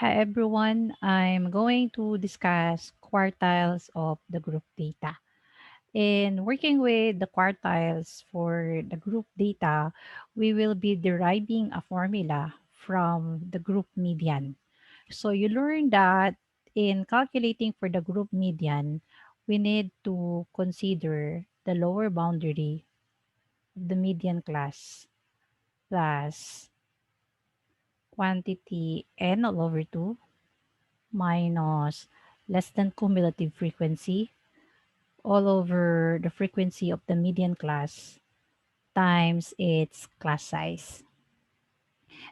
Hi everyone, I'm going to discuss quartiles of the group data. In working with the quartiles for the group data, we will be deriving a formula from the group median. So you learn that in calculating for the group median, we need to consider the lower boundary of the median class plus quantity n all over 2 minus less than cumulative frequency all over the frequency of the median class times its class size.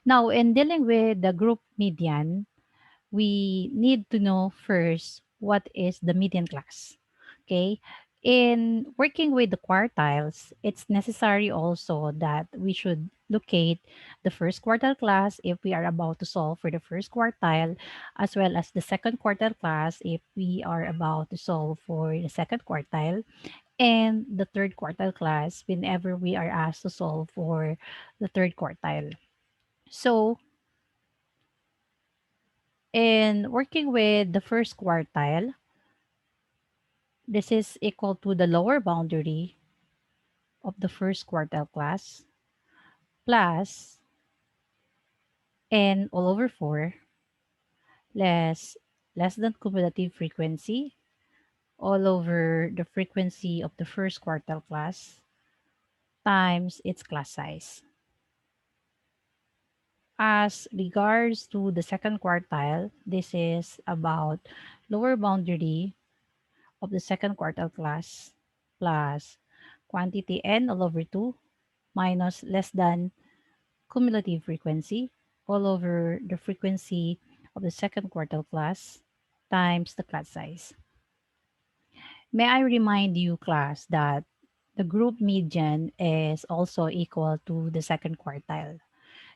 Now, in dealing with the group median, we need to know first what is the median class. Okay. In working with the quartiles, it's necessary also that we should locate the first quartile class if we are about to solve for the first quartile, as well as the second quartile class if we are about to solve for the second quartile, and the third quartile class whenever we are asked to solve for the third quartile. So, in working with the first quartile, this is equal to the lower boundary of the first quartile class plus n all over 4 less than cumulative frequency all over the frequency of the first quartile class times its class size. As regards to the second quartile, this is about lower boundary of the second quartile class plus quantity n all over 2 minus less than cumulative frequency all over the frequency of the second quartile class times the class size. May I remind you, class, that the group median is also equal to the second quartile.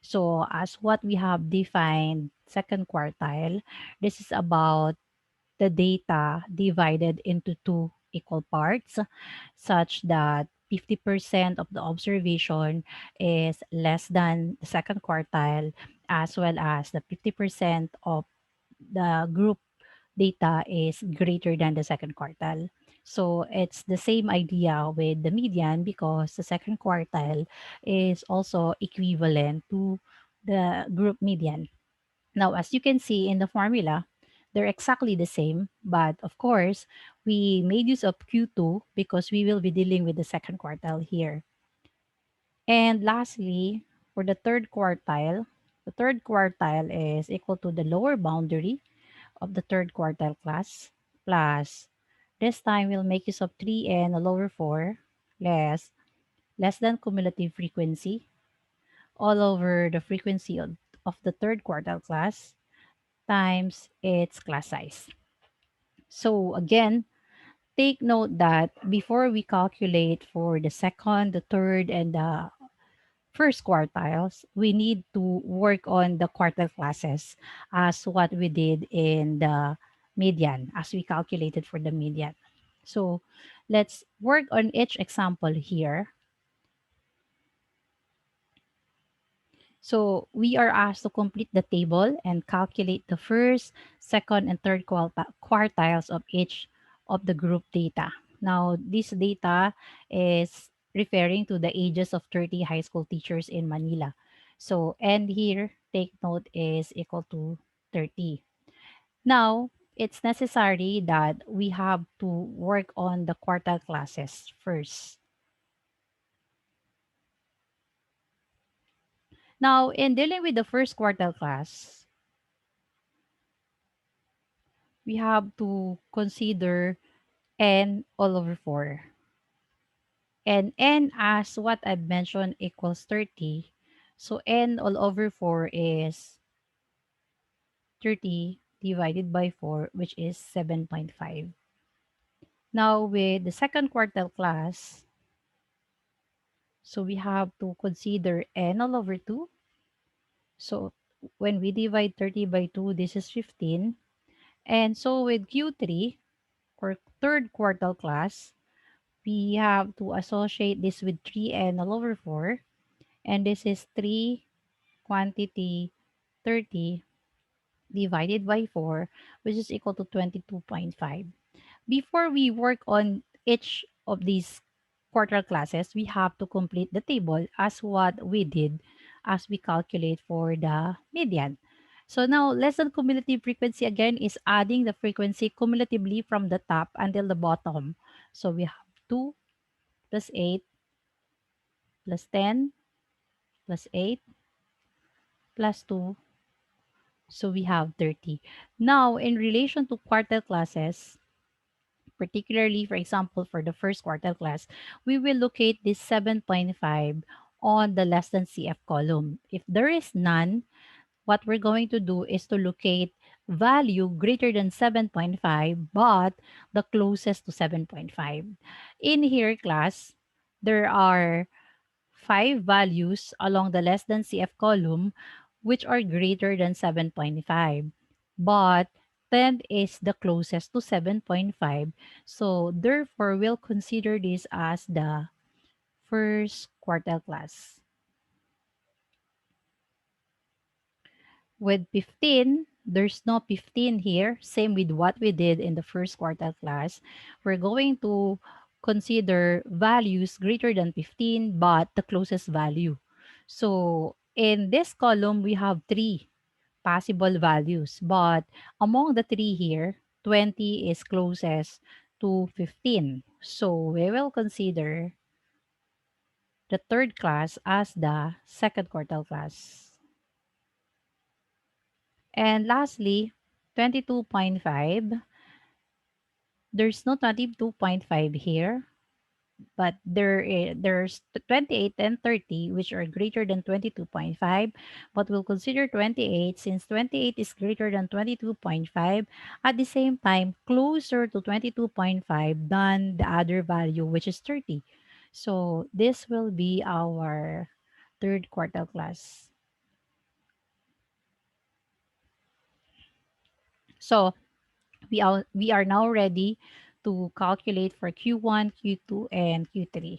So as what we have defined second quartile, this is about the data divided into two equal parts such that 50% of the observation is less than the second quartile, as well as the 50% of the group data is greater than the second quartile. So it's the same idea with the median because the second quartile is also equivalent to the group median. Now, as you can see in the formula, they're exactly the same, but of course, we made use of Q2 because we will be dealing with the second quartile here. And lastly, for the third quartile is equal to the lower boundary of the third quartile class plus, this time we'll make use of 3 and a lower 4 less than cumulative frequency all over the frequency of the third quartile class times its class size. So again, take note that before we calculate for the second, the third, and the first quartiles, we need to work on the quartile classes as what we did in the median, as we calculated for the median. So let's work on each example here. So we are asked to complete the table and calculate the first, second, and third quartiles of each of the group data. Now, this data is referring to the ages of 30 high school teachers in Manila. So, and here, take note, is equal to 30. Now, it's necessary that we have to work on the quartile classes first. Now, in dealing with the first quartile class, we have to consider n all over 4. And n, as what I've mentioned, equals 30. So n all over 4 is 30 divided by 4, which is 7.5. Now with the second quartile class, so we have to consider n all over 2. So when we divide 30 by 2, this is 15. And so with Q3, or third quartile class, we have to associate this with 3n all over 4. And this is 3 quantity 30 divided by 4, which is equal to 22.5. Before we work on each of these quartile classes, we have to complete the table as what we did as we calculate for the median. So now, lesson cumulative frequency again is adding the frequency cumulatively from the top until the bottom. So we have 2 plus 8 plus 10 plus 8 plus 2. So we have 30. Now, in relation to quartile classes, particularly, for example, for the first quartile class, we will locate this 7.5 on the less than CF column. If there is none, what we're going to do is to locate value greater than 7.5, but the closest to 7.5. In here, class, there are 5 values along the less than CF column which are greater than 7.5. But 10 is the closest to 7.5. So therefore, we'll consider this as the first quartile class. With 15, there's no 15 here. Same with what we did in the first quartile class. We're going to consider values greater than 15, but the closest value. So in this column, we have 3 possible values. But among the 3 here, 20 is closest to 15. So we will consider the third class as the second quartile class. And lastly, 22.5. There's no 22.5 here, but there's 28 and 30, which are greater than 22.5. But we'll consider 28 since 28 is greater than 22.5. At the same time, closer to 22.5 than the other value, which is 30. So this will be our third quartile class. So we are now ready to calculate for Q1, Q2, and Q3.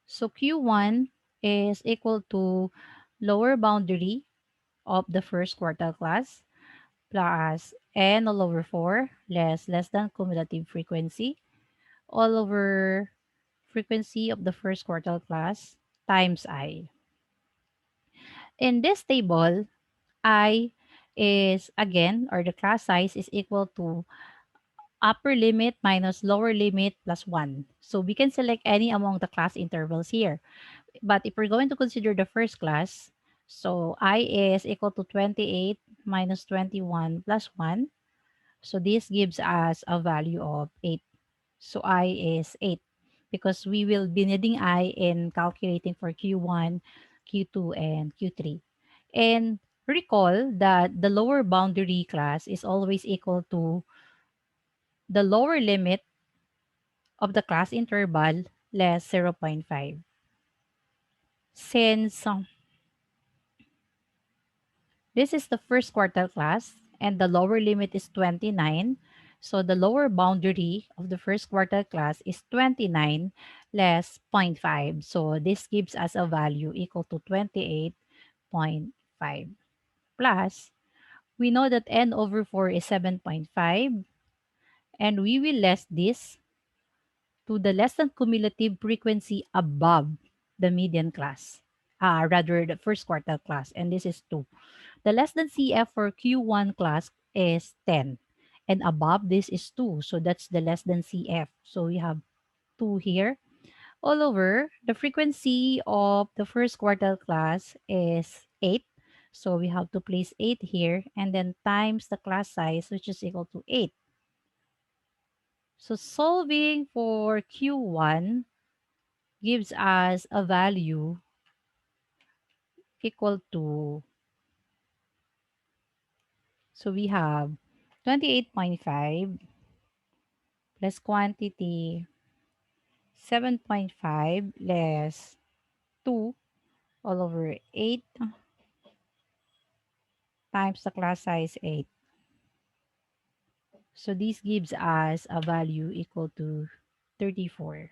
So Q1 is equal to lower boundary of the first quartile class plus n all over 4 less than cumulative frequency all over frequency of the first quartile class times I. In this table, I is again, or the class size is equal to upper limit minus lower limit plus 1. So we can select any among the class intervals here. But if we're going to consider the first class, so I is equal to 28 minus 21 plus 1. So this gives us a value of 8. So I is 8 because we will be needing I in calculating for Q1, Q2, and Q3. And recall that the lower boundary class is always equal to the lower limit of the class interval less 0.5. Since this is the first quartile class and the lower limit is 29, so the lower boundary of the first quartile class is 29 less zero point 0.5. So this gives us a value equal to 28.5. Plus, we know that n over 4 is 7.5, and we will less this to the less than cumulative frequency above the median class, rather the first quartile class, and this is 2. The less than CF for Q1 class is 10, and above this is 2, so that's the less than CF. So we have 2 here. All over, the frequency of the first quartile class is 8, so we have to place 8 here, and then times the class size, which is equal to 8. So solving for Q1 gives us a value equal to, so we have 28.5 plus quantity 7.5 less 2 all over 8 times the class size 8. So this gives us a value equal to 34.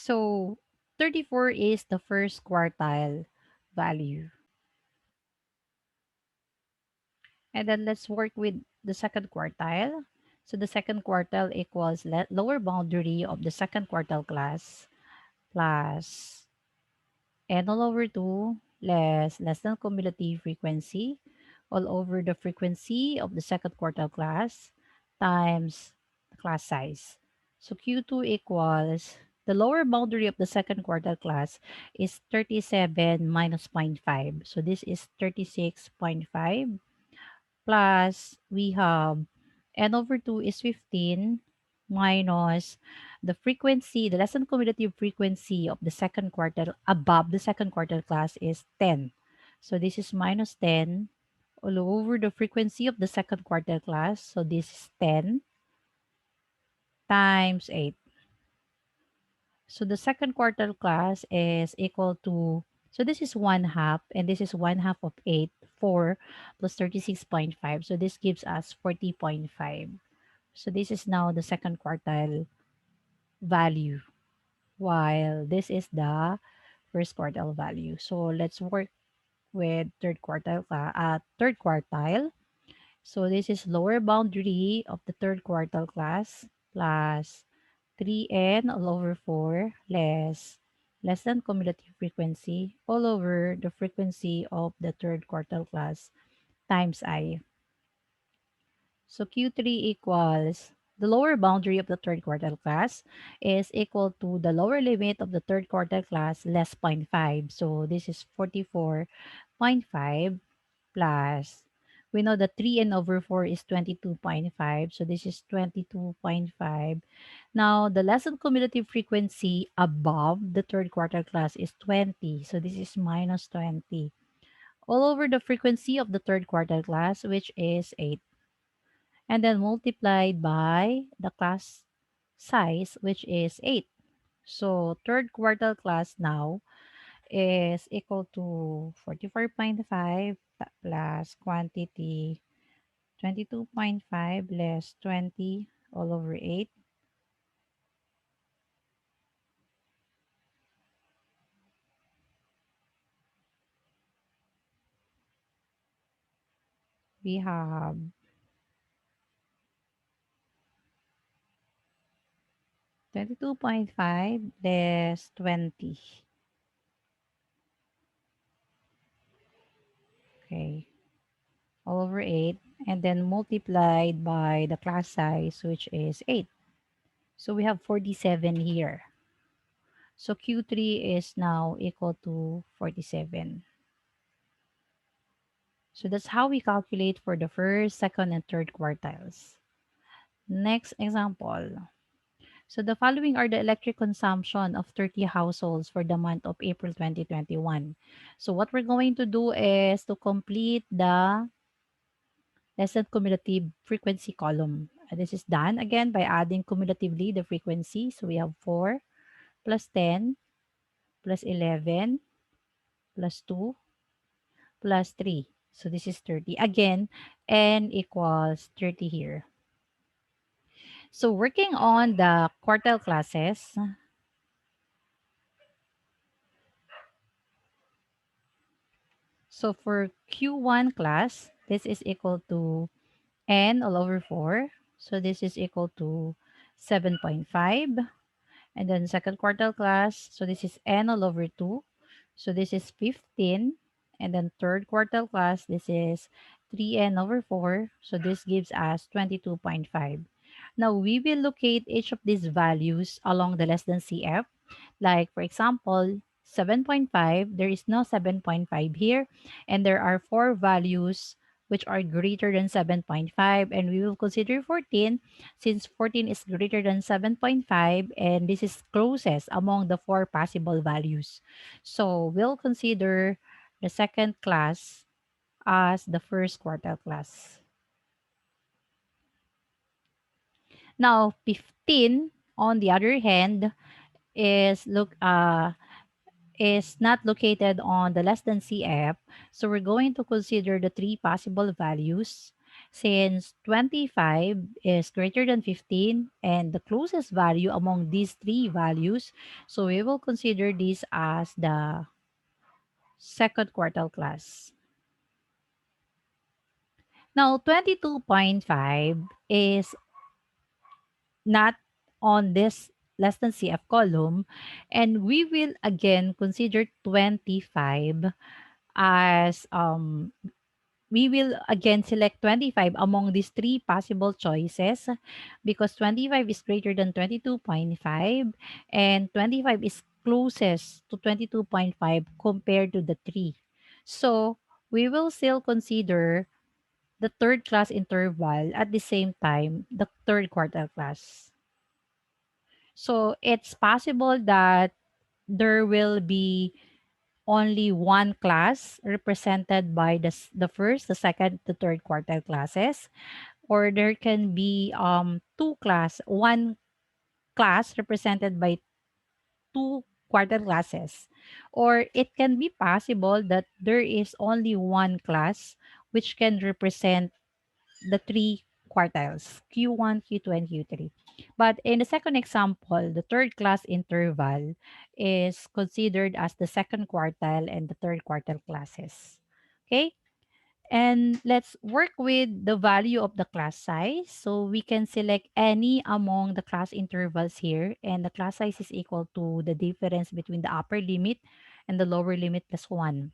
So 34 is the first quartile value. And then let's work with the second quartile. So the second quartile equals lower boundary of the second quartile class plus n all over 2 less than cumulative frequency all over the frequency of the second quartile class times the class size. So Q2 equals the lower boundary of the second quartile class is 37 minus zero point 0.5. So this is 36.5 plus we have n over 2 is 15 minus the frequency, the lesson cumulative frequency of the second quartile above the second quartile class is 10. So this is minus 10 all over the frequency of the second quartile class. So this is 10 times 8. So the second quartile class is equal to, so this is 1 half and this is 1 half of 8, 4 plus 36.5. So this gives us 40.5. So this is now the second quartile value, while this is the first quartile value. So let's work with third quartile. So this is lower boundary of the third quartile class plus 3n all over 4 less than cumulative frequency all over the frequency of the third quartile class times I. So Q3 equals the lower boundary of the third quartile class is equal to the lower limit of the third quartile class less zero point 0.5. So this is 44.5 plus, we know that 3n over 4 is 22.5. So this is 22.5. Now, the lesson cumulative frequency above the third quartile class is 20. So this is minus 20 all over the frequency of the third quartile class, which is 8. And then multiplied by the class size, which is 8. So third quartile class now is equal to 44.5 plus quantity 22.5 less 20 all over 8. We have 22.5 less 20. Okay, all over 8. And then multiplied by the class size, which is 8. So we have 47 here. So Q3 is now equal to 47. So that's how we calculate for the first, second, and third quartiles. Next example. So the following are the electric consumption of 30 households for the month of April 2021. So what we're going to do is to complete the lesson cumulative frequency column. This is done again by adding cumulatively the frequency. So we have 4 plus 10 plus 11 plus 2 plus 3. So this is 30. Again, n equals 30 here. So working on the quartile classes, so for Q1 class, this is equal to n all over 4. So this is equal to 7.5. And then second quartile class, so this is n all over 2. So this is 15. And then third quartile class, this is 3n over 4. So this gives us 22.5. Now, we will locate each of these values along the less than CF. Like, for example, 7.5, there is no 7.5 here. And there are four values which are greater than 7.5. And we will consider 14 since 14 is greater than 7.5. And this is closest among the four possible values. So we'll consider the second class as the first quartile class. Now, 15, on the other hand, is not located on the less than CF. So we're going to consider the three possible values. Since 25 is greater than 15 and the closest value among these three values, so we will consider this as the second quartile class. Now, 22.5 is not on this less than CF column, and we will again consider 25 as we will again select 25 among these three possible choices because 25 is greater than 22.5 and 25 is closest to 22.5 compared to the 3. So, we will still consider the third class interval at the same time, the third quartile class. So, it's possible that there will be only one class represented by the first, the second, the third quartile classes, or there can be one class represented by two quartile classes, or it can be possible that there is only one class which can represent the three quartiles, Q1, Q2, and Q3. But in the second example, the third class interval is considered as the second quartile and the third quartile classes. Okay? And let's work with the value of the class size. So we can select any among the class intervals here, and the class size is equal to the difference between the upper limit and the lower limit plus 1.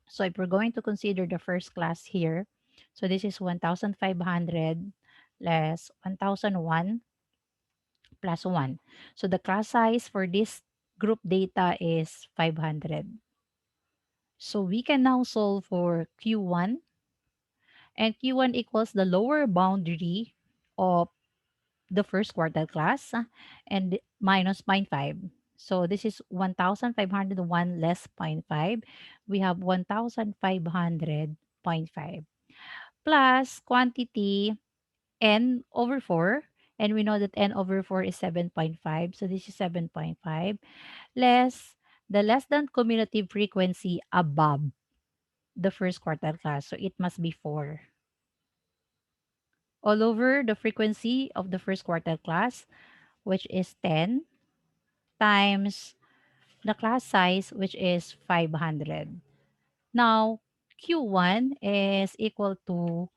So if we're going to consider the first class here, so this is 1,500 less 1,001 plus 1. So the class size for this group data is 500. So we can now solve for Q1, and Q1 equals the lower boundary of the first quartile class and minus zero point 0.5. So this is 1,501 less zero point 0.5. We have 1,500.5 plus quantity n over 4. And we know that n over 4 is 7.5. So this is 7.5 less the less than cumulative frequency above the first quartile class. So it must be 4. All over the frequency of the first quartile class, which is 10 times the class size, which is 500. Now, Q1 is equal to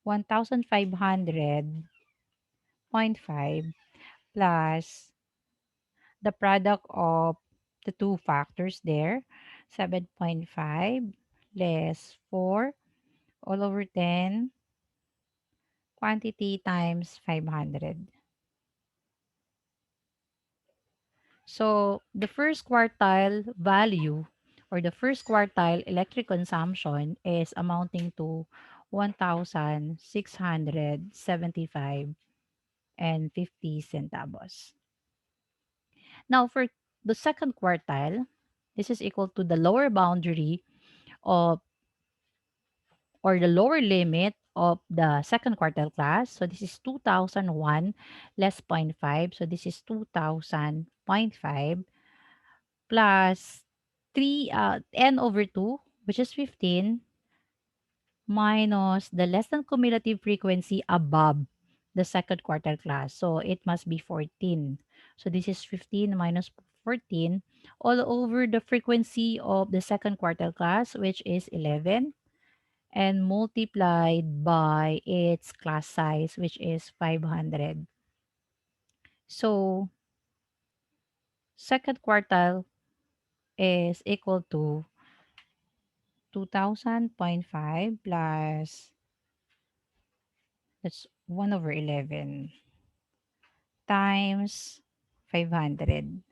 1,500.5 plus the product of the two factors there, 7.5 less 4 all over 10 quantity times 500. So the first quartile value or the first quartile electric consumption is amounting to 1,675 and 50 centavos. Now for the second quartile, this is equal to the lower boundary of or the lower limit of the second quartile class. So this is 2001 less zero point 0.5. So this is 2000.5 plus 10 over 2, which is 15, minus the less than cumulative frequency above the second quartile class. So it must be 14. So this is 15 minus 14 all over the frequency of the second quartile class, which is 11, and multiplied by its class size, which is 500. So second quartile is equal to 2,000.5 plus that's 1 over 11 times 500.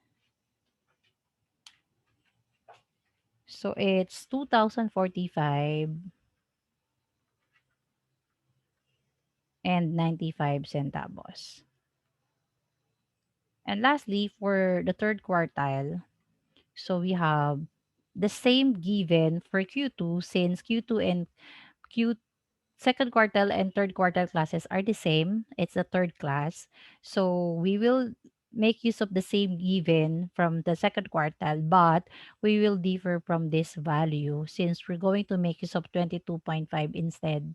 So it's 2,045 and 95 centavos. And lastly, for the third quartile, so we have the same given for Q2 since Q2 and Q second quartile and third quartile classes are the same. It's the third class. So we will make use of the same given from the second quartile, but we will differ from this value since we're going to make use of 22.5 instead.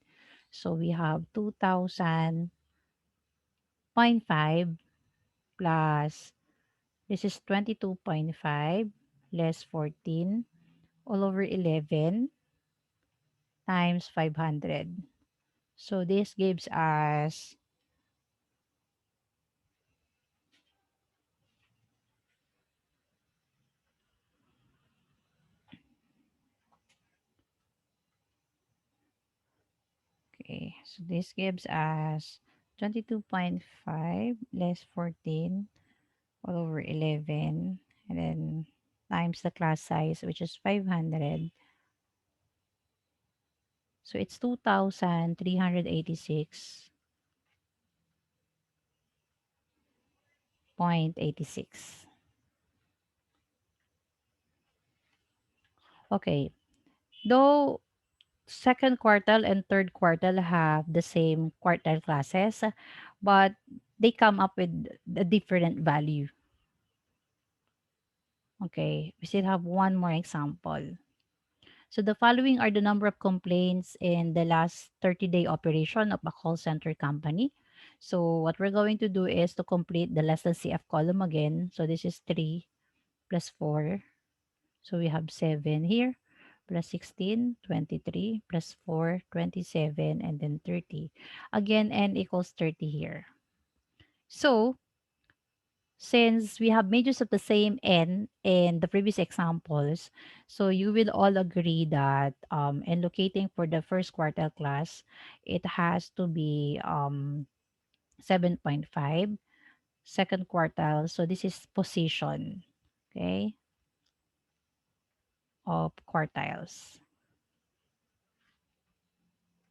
So we have 2,000.5 plus this is 22.5 less 14 all over 11 times 500. So this gives us, okay, so this gives us 22.5 less 14 all over 11 and then times the class size, which is 500. So it's 2,386.86. Okay. Though second quartile and third quartile have the same quartile classes, but they come up with a different value. Okay. We still have one more example. So the following are the number of complaints in the last 30-day operation of a call center company. So what we're going to do is to complete the less than CF column again. So this is 3 plus 4. So we have 7 here plus 16, 23 plus 4, 27, and then 30. Again, n equals 30 here. So since we have majors of the same n in the previous examples, so you will all agree that in locating for the first quartile class, it has to be 7.5. Second quartile, so this is position, okay, of quartiles.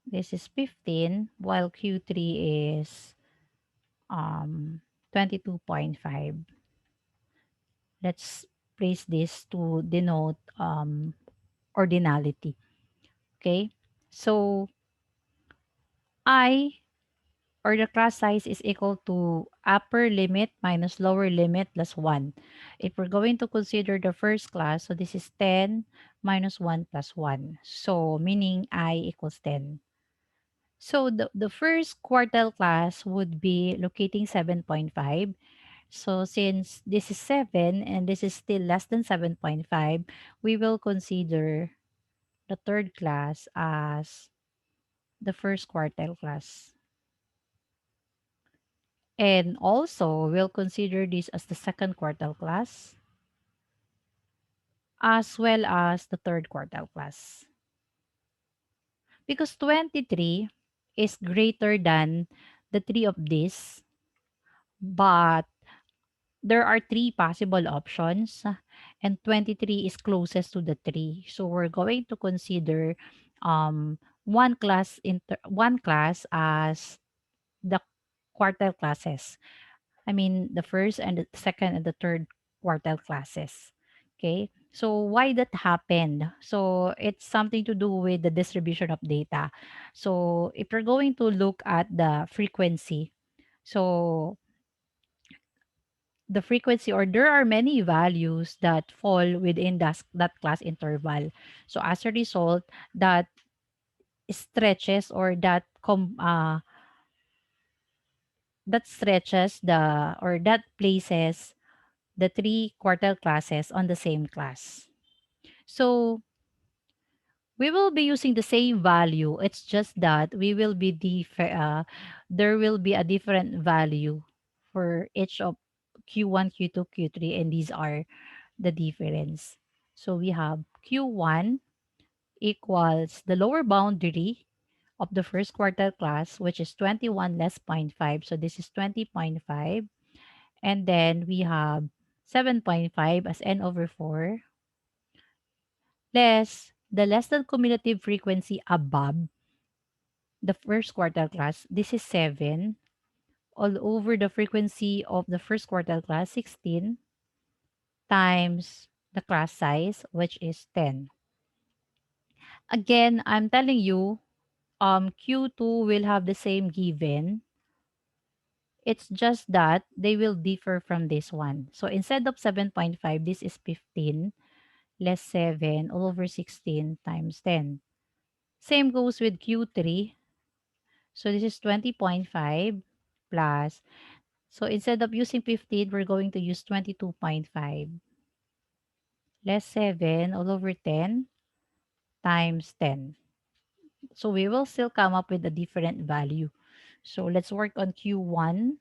This is 15, while Q3 is 22.5. Let's place this to denote ordinality. Okay. So I or the class size is equal to upper limit minus lower limit plus 1. If we're going to consider the first class, so this is 10 minus 1 plus 1. So meaning I equals 10. So the first quartile class would be locating 7.5. So since this is 7 and this is still less than 7.5, we will consider the third class as the first quartile class. And also, we'll consider this as the second quartile class as well as the third quartile class. Because 23 is greater than the three of these, but there are three possible options and 23 is closest to the three. So we're going to consider one class as the quartile classes. I mean, the first and the second and the third quartile classes. Okay. So why that happened? So it's something to do with the distribution of data. So if you're going to look at the frequency, so the frequency or there are many values that fall within that class interval. So as a result, that stretches or that stretches the or that places the three quartile classes on the same class. So we will be using the same value. It's just that there will be a different value for each of Q1, Q2, Q3, and these are the difference. So we have Q1 equals the lower boundary of the first quartile class, which is 21 less zero point 0.5. So this is 20.5. And then we have 7.5 as n over 4 less the less than cumulative frequency above the first quartile class. This is 7 all over the frequency of the first quartile class, 16 times the class size, which is 10. Again, I'm telling you, Q2 will have the same given. It's just that they will differ from this one. So instead of 7.5, this is 15 less 7 all over 16 times 10. Same goes with Q3. So this is 20.5 plus. So instead of using 15, we're going to use 22.5 less 7 all over 10 times 10. So we will still come up with a different value. So let's work on Q1.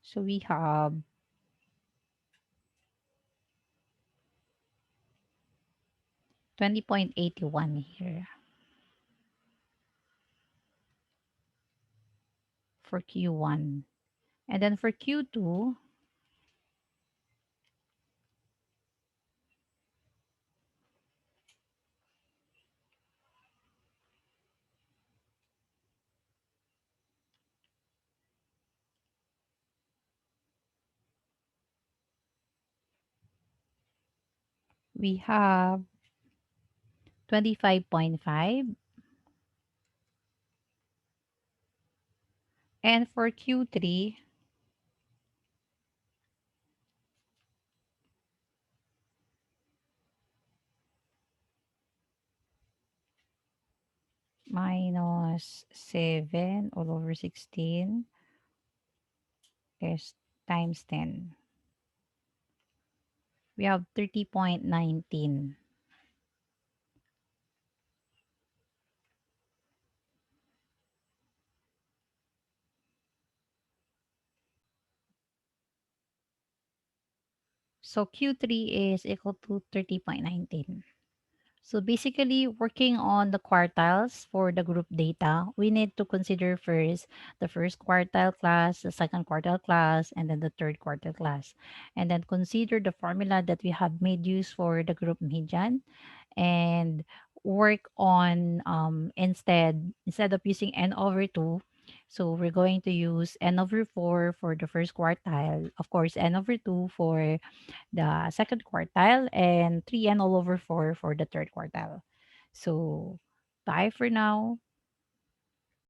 So we have 20.81 here for Q1. And then for Q2, we have 25.5. And for Q3, minus 7 all over 16 is times 10. We have 30.19. So Q3 is equal to 30.19. So basically, working on the quartiles for the group data, we need to consider first the first quartile class, the second quartile class, and then the third quartile class. And then consider the formula that we have made use for the group median and work on instead of using n over 2, so we're going to use n over 4 for the first quartile, of course n over 2 for the second quartile, and 3n all over 4 for the third quartile. So bye for now.